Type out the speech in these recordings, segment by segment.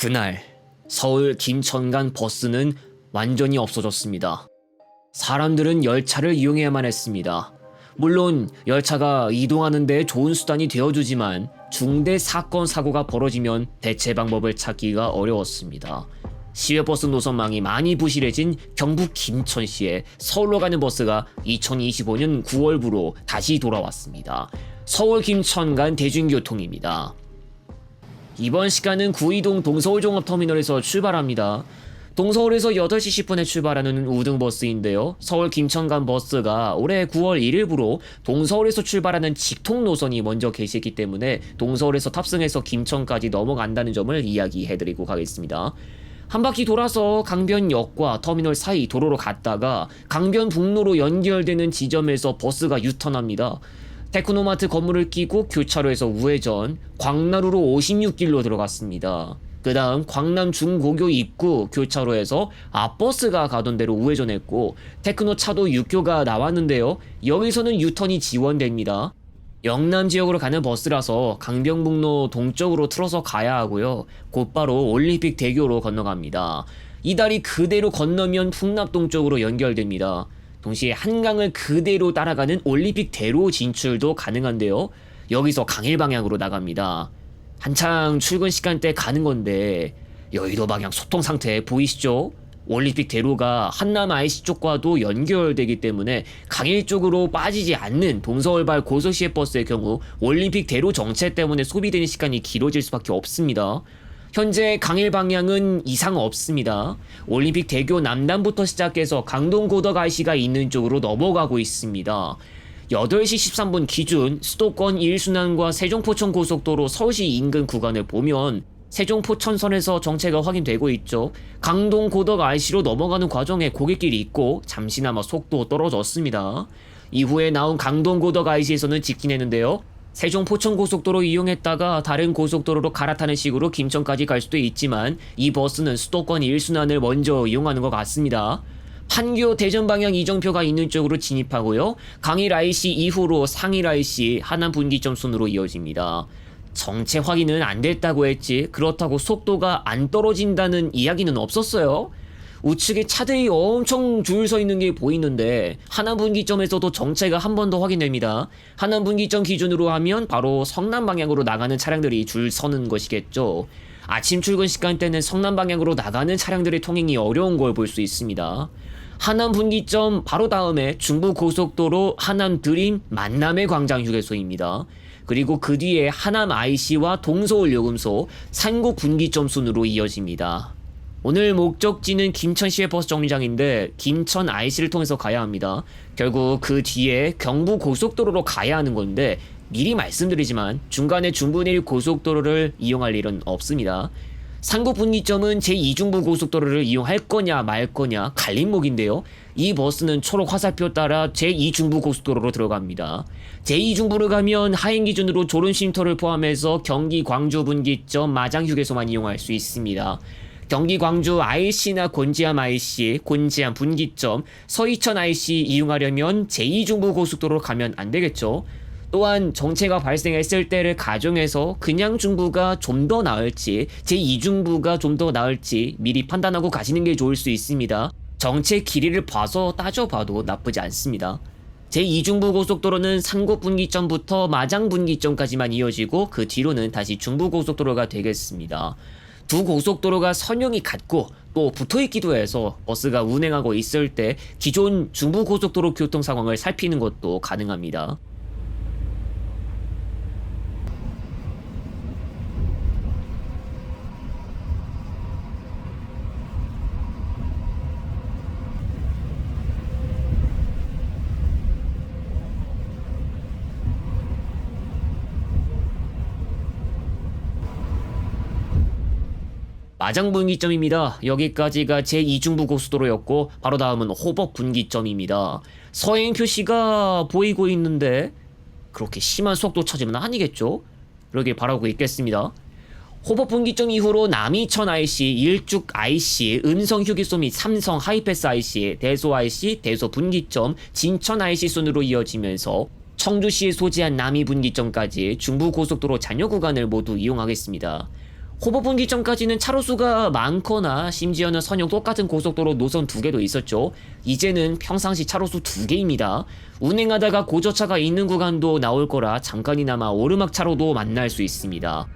그날 서울 김천 간 버스는 완전히 없어졌습니다. 사람들은 열차를 이용해야만 했습니다. 물론 열차가 이동하는 데 좋은 수단이 되어주지만 중대 사건 사고가 벌어지면 대체 방법을 찾기가 어려웠습니다. 시외버스 노선망이 많이 부실해진 경북 김천시에 서울로 가는 버스가 2025년 9월부로 다시 돌아왔습니다. 서울 김천 간 대중교통입니다. 이번 시간은 구이동 동서울종합터미널에서 출발합니다. 동서울에서 8시 10분에 출발하는 우등버스인데요. 서울 김천 간 버스가 올해 9월 1일부로 동서울에서 출발하는 직통 노선이 먼저 개시했기 때문에 동서울에서 탑승해서 김천까지 넘어간다는 점을 이야기해드리고 가겠습니다. 한 바퀴 돌아서 강변역과 터미널 사이 도로로 갔다가 강변북로로 연결되는 지점에서 버스가 유턴합니다. 테크노마트 건물을 끼고 교차로에서 우회전, 광나루로 56길로 들어갔습니다. 그 다음 광남 중고교 입구 교차로에서 앞버스가 가던 대로 우회전했고 테크노 차도 6교가 나왔는데요. 여기서는 유턴이 지원됩니다. 영남 지역으로 가는 버스라서 강변북로 동쪽으로 틀어서 가야 하고요. 곧바로 올림픽 대교로 건너갑니다. 이 다리 그대로 건너면 풍납동 쪽으로 연결됩니다. 동시에 한강을 그대로 따라가는 올림픽 대로 진출도 가능한데요. 여기서 강일 방향으로 나갑니다. 한창 출근 시간대 가는 건데 여의도 방향 소통 상태 보이시죠? 올림픽 대로가 한남 IC 쪽과도 연결되기 때문에 강일 쪽으로 빠지지 않는 동서울발 고속시외 버스의 경우 올림픽 대로 정체 때문에 소비되는 시간이 길어질 수밖에 없습니다. 현재 강일 방향은 이상 없습니다. 올림픽 대교 남단부터 시작해서 강동고덕 IC가 있는 쪽으로 넘어가고 있습니다. 8시 13분 기준 수도권 1순환과 세종포천 고속도로 서울시 인근 구간을 보면 세종포천선에서 정체가 확인되고 있죠. 강동고덕 IC로 넘어가는 과정에 고갯길이 있고 잠시나마 속도 떨어졌습니다. 이후에 나온 강동고덕 IC에서는 직진했는데요. 세종포천 고속도로 이용했다가 다른 고속도로로 갈아타는 식으로 김천까지 갈 수도 있지만 이 버스는 수도권 1순환을 먼저 이용하는 것 같습니다. 판교 대전 방향 이정표가 있는 쪽으로 진입하고요. 강일 IC 이후로 상일 IC 하남 분기점 순으로 이어집니다. 정체 확인은 안 됐다고 했지 그렇다고 속도가 안 떨어진다는 이야기는 없었어요. 우측에 차들이 엄청 줄 서 있는 게 보이는데 하남 분기점에서도 정체가 한 번 더 확인됩니다. 하남 분기점 기준으로 하면 바로 성남 방향으로 나가는 차량들이 줄 서는 것이겠죠. 아침 출근 시간대는 성남 방향으로 나가는 차량들의 통행이 어려운 걸 볼 수 있습니다. 하남 분기점 바로 다음에 중부고속도로 하남 드림 만남의 광장 휴게소입니다. 그리고 그 뒤에 하남 IC와 동서울 요금소 산곡 분기점 순으로 이어집니다. 오늘 목적지는 김천시외 버스 정류장인데 김천 IC를 통해서 가야 합니다. 결국 그 뒤에 경부 고속도로로 가야 하는 건데 미리 말씀드리지만 중간에 중부내륙 고속도로를 이용할 일은 없습니다. 산곡 분기점은 제2중부 고속도로를 이용할 거냐 말 거냐 갈림목인데요. 이 버스는 초록 화살표 따라 제2중부 고속도로로 들어갑니다. 제2중부로 가면 하행 기준으로 졸음쉼터를 포함해서 경기 광주 분기점 마장 휴게소만 이용할 수 있습니다. 경기 광주 IC나 곤지암 IC, 곤지암 분기점, 서이천 IC 이용하려면 제2중부 고속도로로 가면 안 되겠죠. 또한 정체가 발생했을 때를 가정해서 그냥 중부가 좀 더 나을지 제2중부가 좀 더 나을지 미리 판단하고 가시는 게 좋을 수 있습니다. 정체 길이를 봐서 따져봐도 나쁘지 않습니다. 제2중부 고속도로는 산곡 분기점부터 마장 분기점까지만 이어지고 그 뒤로는 다시 중부 고속도로가 되겠습니다. 두 고속도로가 선형이 같고 또 붙어있기도 해서 버스가 운행하고 있을 때 기존 중부 고속도로 교통 상황을 살피는 것도 가능합니다. 마장 분기점입니다. 여기까지가 제2중부 고속도로였고 바로 다음은 호법 분기점입니다. 서행 표시가 보이고 있는데 그렇게 심한 속도 차지는 아니겠죠? 그러길 바라고 있겠습니다. 호법 분기점 이후로 남이천 IC, 일죽 IC, 음성 휴게소 및 삼성 하이패스 IC, 대소 IC, 대소 분기점, 진천 IC 순으로 이어지면서 청주시에 소재한 남이 분기점까지 중부고속도로 잔여 구간을 모두 이용하겠습니다. 호보 분기점까지는 차로수가 많거나 심지어는 선형 똑같은 고속도로 노선 2개도 있었죠. 이제는 평상시 차로수 2개입니다. 운행하다가 고저차가 있는 구간도 나올 거라 잠깐이나마 오르막 차로도 만날 수 있습니다.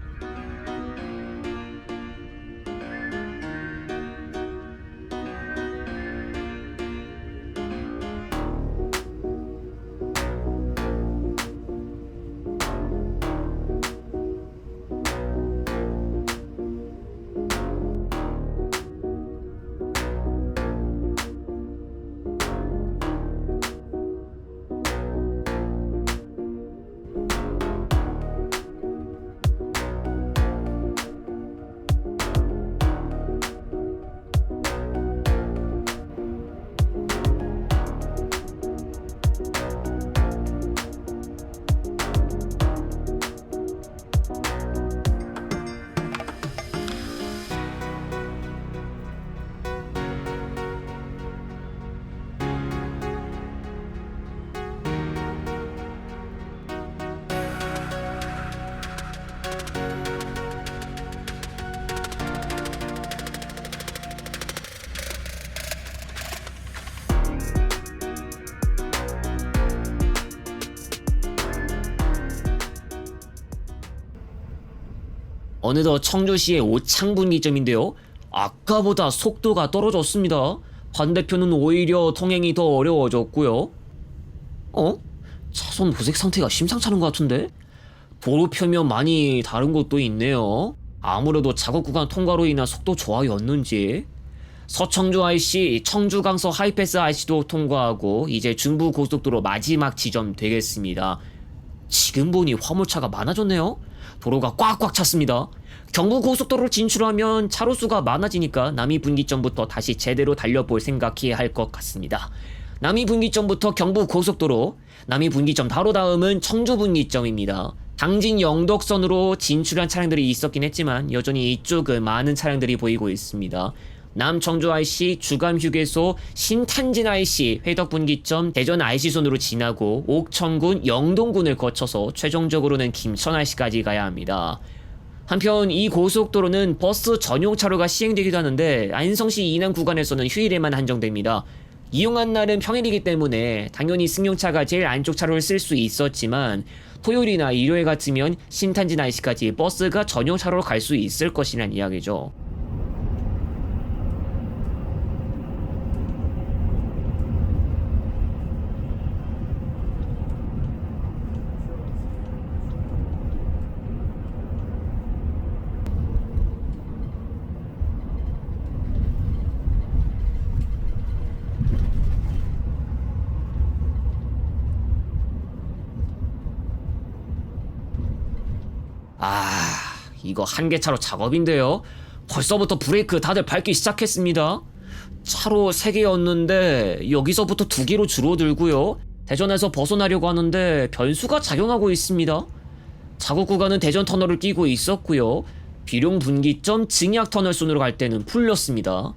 어느덧 청주시의 오창분기점인데요. 아까보다 속도가 떨어졌습니다. 반대편은 오히려 통행이 더 어려워졌고요. 차선 보색 상태가 심상찮은 것 같은데? 도로 표면 많이 다른 곳도 있네요. 아무래도 작업 구간 통과로 인한 속도 저하였는지. 서청주 IC, 청주강서 하이패스 IC도 통과하고 이제 중부고속도로 마지막 지점 되겠습니다. 지금 보니 화물차가 많아졌네요. 도로가 꽉꽉 찼습니다. 경부고속도로를 진출하면 차로수가 많아지니까 남이분기점부터 다시 제대로 달려볼 생각해야 할 것 같습니다. 남이분기점부터 경부고속도로, 남이분기점 바로 다음은 청주분기점입니다. 당진 영덕선으로 진출한 차량들이 있었긴 했지만 여전히 이쪽은 많은 차량들이 보이고 있습니다. 남청주 IC, 주감휴게소, 신탄진 IC, 회덕분기점, 대전 IC선으로 지나고 옥천군, 영동군을 거쳐서 최종적으로는 김천 IC까지 가야 합니다. 한편 이 고속도로는 버스 전용 차로가 시행되기도 하는데 안성시 이남 구간에서는 휴일에만 한정됩니다. 이용한 날은 평일이기 때문에 당연히 승용차가 제일 안쪽 차로를 쓸 수 있었지만 토요일이나 일요일 같으면 신탄진 IC까지 버스가 전용 차로로 갈 수 있을 것이란 이야기죠. 이거 한계차로 작업인데요. 벌써부터 브레이크 다들 밟기 시작했습니다. 차로 3개였는데 여기서부터 2개로 줄어들고요. 대전에서 벗어나려고 하는데 변수가 작용하고 있습니다. 작업 구간은 대전 터널을 끼고 있었고요. 비룡 분기점 증약 터널 순으로 갈 때는 풀렸습니다.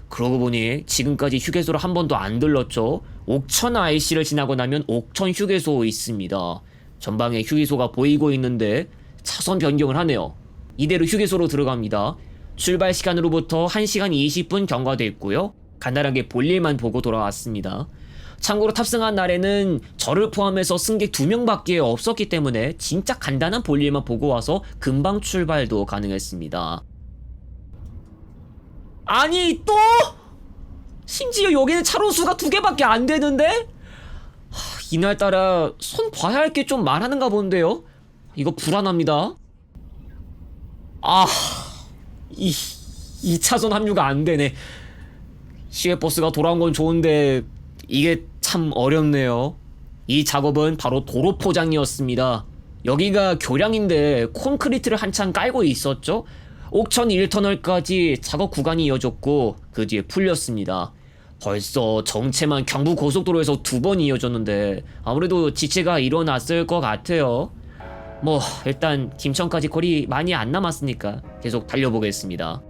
그러고 보니 지금까지 휴게소를 한 번도 안 들렀죠. 옥천 IC를 지나고 나면 옥천 휴게소 있습니다. 전방에 휴게소가 보이고 있는데 차선 변경을 하네요. 이대로 휴게소로 들어갑니다. 출발 시간으로부터 1시간 20분 경과됐고요. 간단하게 볼일만 보고 돌아왔습니다. 참고로 탑승한 날에는 저를 포함해서 승객 2명밖에 없었기 때문에 진짜 간단한 볼일만 보고 와서 금방 출발도 가능했습니다. 아니 또? 심지어 여기는 차로수가 2개밖에 안 되는데? 이날따라 손 봐야 할 게 좀 많았는가 본데요? 이거 불안합니다. 이 2차선 합류가 안 되네. 시외버스가 돌아온 건 좋은데 이게 참 어렵네요. 이 작업은 바로 도로 포장이었습니다. 여기가 교량인데 콘크리트를 한창 깔고 있었죠. 옥천 1터널까지 작업 구간이 이어졌고 그 뒤에 풀렸습니다. 벌써 정체만 경부고속도로에서 2번 이어졌는데 아무래도 지체가 일어났을 것 같아요. 일단 김천까지 거리 많이 안 남았으니까 계속 달려보겠습니다.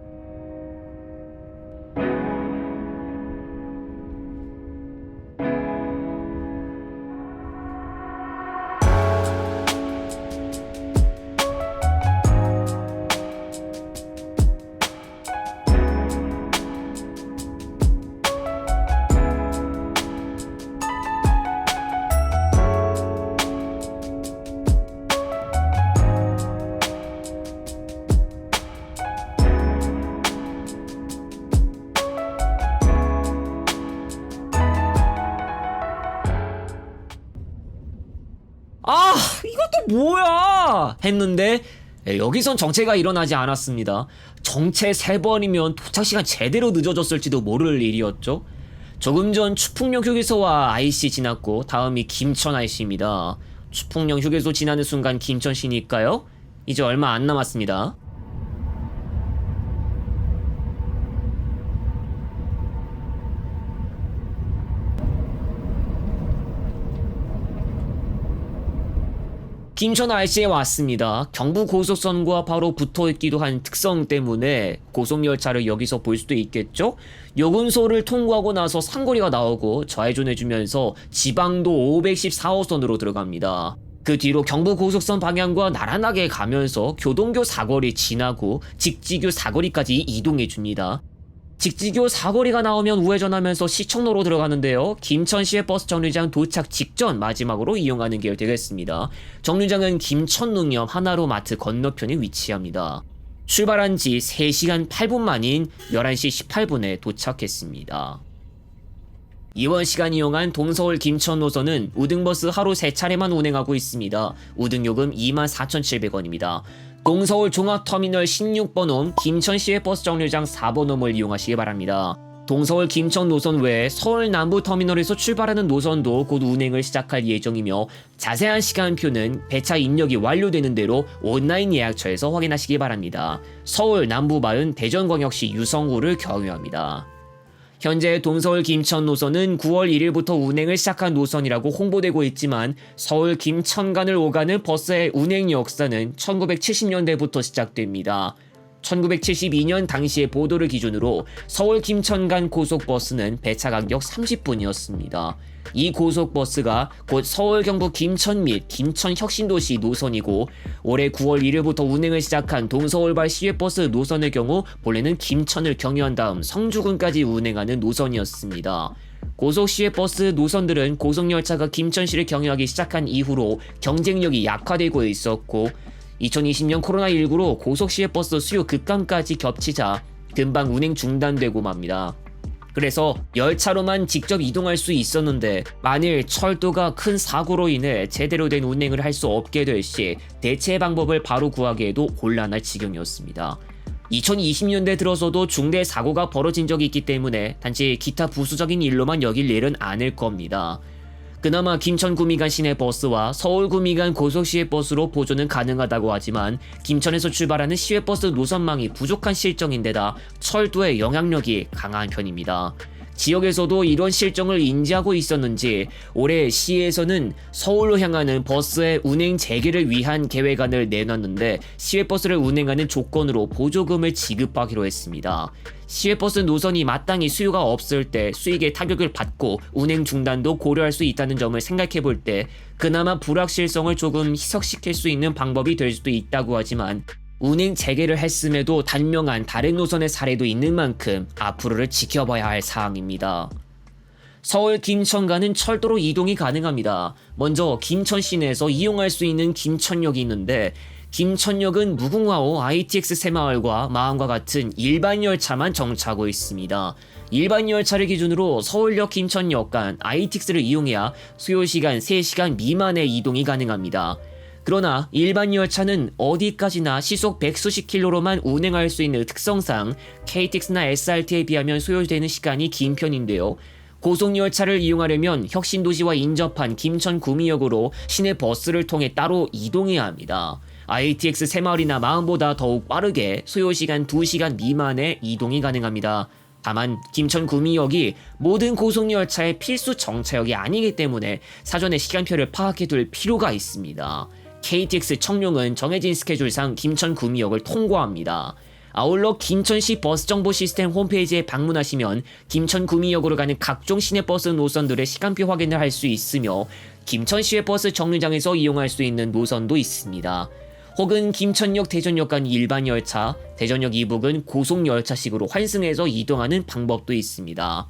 뭐야 했는데 여기선 정체가 일어나지 않았습니다. 정체 3번이면 도착시간 제대로 늦어졌을지도 모를 일이었죠. 조금 전 추풍령 휴게소와 IC 지났고 다음이 김천 IC입니다. 추풍령 휴게소 지나는 순간 김천시니까요. 이제 얼마 안 남았습니다. 김천 IC에 왔습니다. 경부 고속선과 바로 붙어있기도 한 특성 때문에 고속열차를 여기서 볼 수도 있겠죠? 요금소를 통과하고 나서 상거리가 나오고 좌회전해주면서 지방도 514호선으로 들어갑니다. 그 뒤로 경부 고속선 방향과 나란하게 가면서 교동교 사거리 지나고 직지교 사거리까지 이동해줍니다. 직지교 사거리가 나오면 우회전하면서 시청로로 들어가는데요. 김천시의 버스 정류장 도착 직전 마지막으로 이용하는 게 되겠습니다. 정류장은 김천농협 하나로마트 건너편에 위치합니다. 출발한 지 3시간 8분 만인 11시 18분에 도착했습니다. 이번 시간 이용한 동서울 김천 노선은 우등버스 하루 3차례만 운행하고 있습니다. 우등요금 24,700원입니다. 동서울 종합터미널 16번 홈 김천시의 버스 정류장 4번 홈을 이용하시기 바랍니다. 동서울 김천 노선 외에 서울 남부터미널에서 출발하는 노선도 곧 운행을 시작할 예정이며 자세한 시간표는 배차 입력이 완료되는 대로 온라인 예약처에서 확인하시기 바랍니다. 서울 남부마은 대전광역시 유성구를 경유합니다. 현재 동서울 김천 노선은 9월 1일부터 운행을 시작한 노선이라고 홍보되고 있지만 서울 김천간을 오가는 버스의 운행 역사는 1970년대부터 시작됩니다. 1972년 당시의 보도를 기준으로 서울 김천간 고속버스는 배차 간격 30분이었습니다. 이 고속버스가 곧 서울 경부 김천 및 김천 혁신도시 노선이고 올해 9월 1일부터 운행을 시작한 동서울발 시외버스 노선의 경우 본래는 김천을 경유한 다음 성주군까지 운행하는 노선이었습니다. 고속시외버스 노선들은 고속열차가 김천시를 경유하기 시작한 이후로 경쟁력이 약화되고 있었고 2020년 코로나19로 고속시외버스 수요 급감까지 겹치자 금방 운행 중단되고 맙니다. 그래서 열차로만 직접 이동할 수 있었는데 만일 철도가 큰 사고로 인해 제대로 된 운행을 할 수 없게 될 시 대체 방법을 바로 구하기에도 곤란할 지경이었습니다. 2020년대 들어서도 중대 사고가 벌어진 적이 있기 때문에 단지 기타 부수적인 일로만 여길 일은 아닐 겁니다. 그나마 김천 구미간 시내버스와 서울 구미간 고속시외버스로 보조는 가능하다고 하지만 김천에서 출발하는 시외버스 노선망이 부족한 실정인데다 철도의 영향력이 강한 편입니다. 지역에서도 이런 실정을 인지하고 있었는지 올해 시에서는 서울로 향하는 버스의 운행 재개를 위한 계획안을 내놨는데 시외버스를 운행하는 조건으로 보조금을 지급하기로 했습니다. 시외버스 노선이 마땅히 수요가 없을 때 수익의 타격을 받고 운행 중단도 고려할 수 있다는 점을 생각해 볼 때 그나마 불확실성을 조금 희석시킬 수 있는 방법이 될 수도 있다고 하지만 운행 재개를 했음에도 단명한 다른 노선의 사례도 있는 만큼 앞으로를 지켜봐야 할 사항입니다. 서울 김천간은 철도로 이동이 가능합니다. 먼저 김천 시내에서 이용할 수 있는 김천역이 있는데 김천역은 무궁화호 ITX 새마을과 마음과 같은 일반 열차만 정차하고 있습니다. 일반 열차를 기준으로 서울역 김천역 간 ITX를 이용해야 소요시간 3시간 미만의 이동이 가능합니다. 그러나 일반 열차는 어디까지나 시속 100수십 킬로로만 운행할 수 있는 특성상 KTX나 SRT에 비하면 소요되는 시간이 긴 편인데요. 고속열차를 이용하려면 혁신도시와 인접한 김천 구미역으로 시내 버스를 통해 따로 이동해야 합니다. ITX 새마을이나 마음보다 더욱 빠르게 소요시간 2시간 미만의 이동이 가능합니다. 다만 김천 구미역이 모든 고속열차의 필수 정차역이 아니기 때문에 사전에 시간표를 파악해둘 필요가 있습니다. KTX 청룡은 정해진 스케줄상 김천 구미역을 통과합니다. 아울러 김천시 버스정보 시스템 홈페이지에 방문하시면 김천 구미역으로 가는 각종 시내버스 노선들의 시간표 확인을 할 수 있으며 김천시의 버스 정류장에서 이용할 수 있는 노선도 있습니다. 혹은 김천역 대전역 간 일반 열차, 대전역 이북은 고속열차식으로 환승해서 이동하는 방법도 있습니다.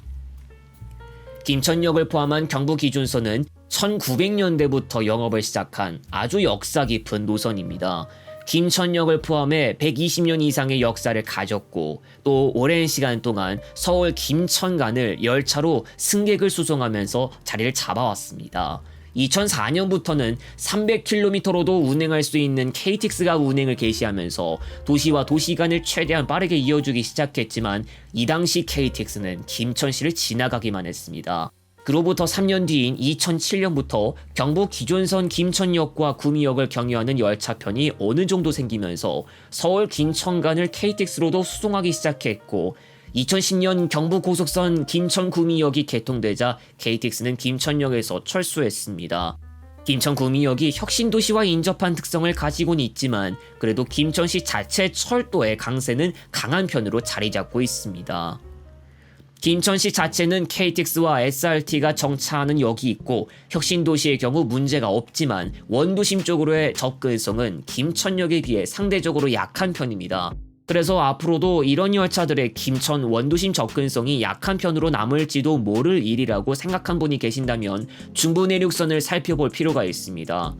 김천역을 포함한 경부 기준선은 1900년대부터 영업을 시작한 아주 역사 깊은 노선입니다. 김천역을 포함해 120년 이상의 역사를 가졌고 또 오랜 시간 동안 서울 김천간을 열차로 승객을 수송하면서 자리를 잡아왔습니다. 2004년부터는 300km로도 운행할 수 있는 KTX가 운행을 개시하면서 도시와 도시 간을 최대한 빠르게 이어주기 시작했지만 이 당시 KTX는 김천시를 지나가기만 했습니다. 그로부터 3년 뒤인 2007년부터 경북 기존선 김천역과 구미역을 경유하는 열차편이 어느 정도 생기면서 서울 김천 간을 KTX로도 수송하기 시작했고 2010년 경부고속선 김천-구미역이 개통되자 KTX는 김천역에서 철수했습니다. 김천-구미역이 혁신도시와 인접한 특성을 가지고는 있지만 그래도 김천시 자체 철도의 강세는 강한 편으로 자리 잡고 있습니다. 김천시 자체는 KTX와 SRT가 정차하는 역이 있고 혁신도시의 경우 문제가 없지만 원도심 쪽으로의 접근성은 김천역에 비해 상대적으로 약한 편입니다. 그래서 앞으로도 이런 열차들의 김천 원도심 접근성이 약한 편으로 남을지도 모를 일이라고 생각한 분이 계신다면 중부내륙선을 살펴볼 필요가 있습니다.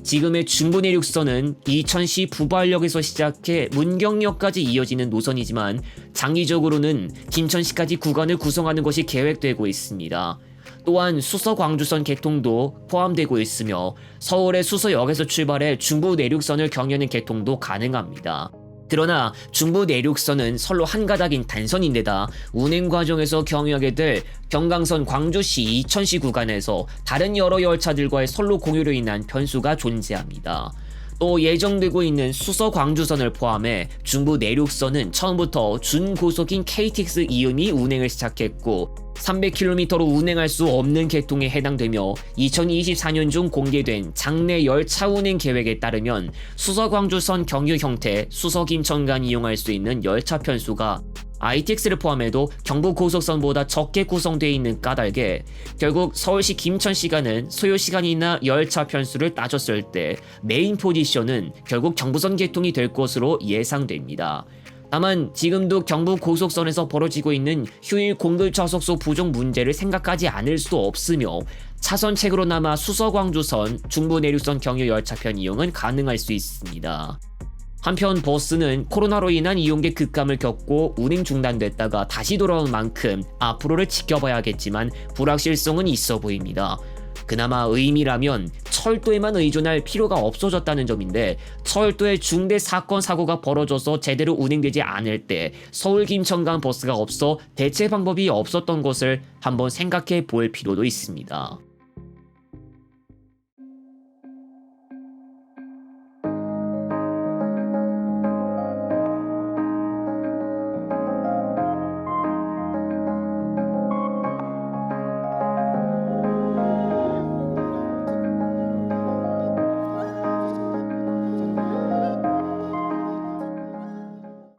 지금의 중부내륙선은 이천시 부발역에서 시작해 문경역까지 이어지는 노선이지만 장기적으로는 김천시까지 구간을 구성하는 것이 계획되고 있습니다. 또한 수서광주선 개통도 포함되고 있으며 서울의 수서역에서 출발해 중부내륙선을 경유하는 개통도 가능합니다. 그러나 중부내륙선은 선로 한 가닥인 단선인데다 운행 과정에서 경유하게 될 경강선 광주시 이천시 구간에서 다른 여러 열차들과의 선로 공유로 인한 변수가 존재합니다. 또 예정되고 있는 수서 광주선을 포함해 중부 내륙선은 처음부터 준고속인 KTX 이음이 운행을 시작했고 300km로 운행할 수 없는 계통에 해당되며 2024년 중 공개된 장내 열차 운행 계획에 따르면 수서 광주선 경유 형태 수서 김천 간 이용할 수 있는 열차 편수가 ITX를 포함해도 경부고속선보다 적게 구성되어 있는 까닭에 결국 서울시 김천시 간은 소요시간이나 열차 편수를 따졌을 때 메인 포지션은 결국 경부선 개통이 될 것으로 예상됩니다. 다만 지금도 경부고속선에서 벌어지고 있는 휴일 공급 좌석소 부족 문제를 생각하지 않을 수 없으며 차선책으로 남아 수서광주선 중부내륙선 경유 열차편 이용은 가능할 수 있습니다. 한편 버스는 코로나로 인한 이용객 급감을 겪고 운행 중단됐다가 다시 돌아온 만큼 앞으로를 지켜봐야겠지만 불확실성은 있어 보입니다. 그나마 의미라면 철도에만 의존할 필요가 없어졌다는 점인데 철도에 중대 사건 사고가 벌어져서 제대로 운행되지 않을 때 서울 김천 간 버스가 없어 대체 방법이 없었던 것을 한번 생각해 볼 필요도 있습니다.